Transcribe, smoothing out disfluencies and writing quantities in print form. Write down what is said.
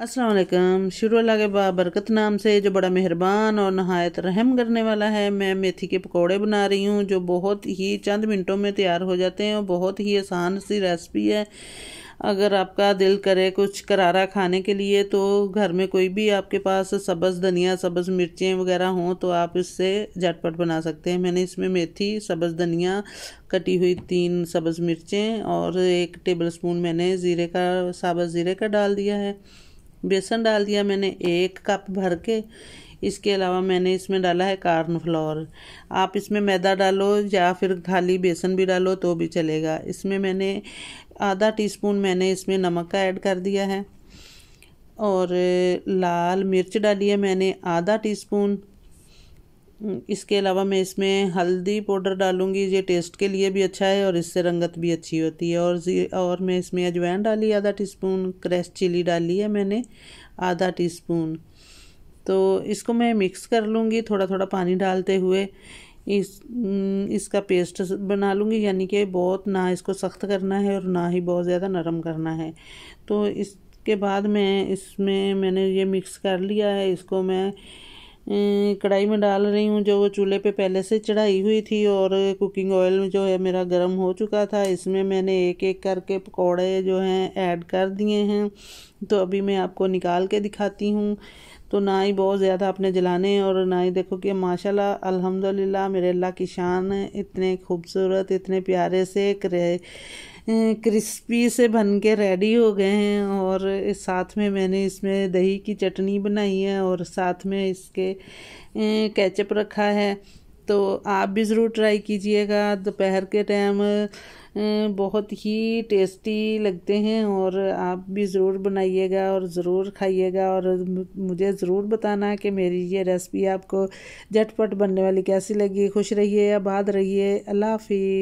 अस्सलाम वालेकुम। शुरू अल्लाह के बरकत नाम से जो बड़ा मेहरबान और नहायत रहम करने वाला है। मैं मेथी के पकोड़े बना रही हूँ जो बहुत ही चंद मिनटों में तैयार हो जाते हैं और बहुत ही आसान सी रेसिपी है। अगर आपका दिल करे कुछ करारा खाने के लिए तो घर में कोई भी आपके पास सब्ज़ धनिया सब्ज़ मिर्चें वगैरह हों तो आप इससे झटपट बना सकते हैं। मैंने इसमें मेथी सब्ज़ धनिया कटी हुई 3 सब्ज़ मिर्चें और 1 टेबलस्पून मैंने ज़ीरे का साबुत ज़ीरे का डाल दिया है। बेसन डाल दिया मैंने 1 कप भर के। इसके अलावा मैंने इसमें डाला है कॉर्नफ्लोर। आप इसमें मैदा डालो या फिर खाली बेसन भी डालो तो भी चलेगा। इसमें मैंने आधा टीस्पून मैंने इसमें नमक का ऐड कर दिया है और लाल मिर्च डाली है मैंने आधा टीस्पून। इसके अलावा मैं इसमें हल्दी पाउडर डालूंगी, ये टेस्ट के लिए भी अच्छा है और इससे रंगत भी अच्छी होती है। और मैं इसमें अजवाइन डाली आधा टीस्पून, क्रश चिली डाली है मैंने आधा टीस्पून। तो इसको मैं मिक्स कर लूँगी थोड़ा थोड़ा पानी डालते हुए। इसका पेस्ट बना लूँगी, यानी कि बहुत ना इसको सख्त करना है और ना ही बहुत ज़्यादा नरम करना है। तो इसके बाद मैंने ये मिक्स कर लिया है। इसको मैं कढ़ाई में डाल रही हूँ जो चूल्हे पे पहले से चढ़ाई हुई थी और कुकिंग ऑयल जो है मेरा गर्म हो चुका था। इसमें मैंने एक एक करके पकौड़े जो हैं ऐड कर दिए हैं। तो अभी मैं आपको निकाल के दिखाती हूँ। तो ना ही बहुत ज़्यादा आपने जलाने और ना ही, देखो कि माशाल्लाह अल्हम्दुलिल्लाह मेरे अल्लाह की शान है, इतने खूबसूरत इतने प्यारे से क्रिस्पी से बन के रेडी हो गए हैं। और साथ में मैंने इसमें दही की चटनी बनाई है और साथ में इसके केचप रखा है। तो आप भी ज़रूर ट्राई कीजिएगा। दोपहर के टाइम बहुत ही टेस्टी लगते हैं और आप भी ज़रूर बनाइएगा और ज़रूर खाइएगा और मुझे ज़रूर बताना कि मेरी ये रेसिपी आपको झटपट बनने वाली कैसी लगी। खुश रहिए, आबाद रहिए। अल्लाह हाफिज़।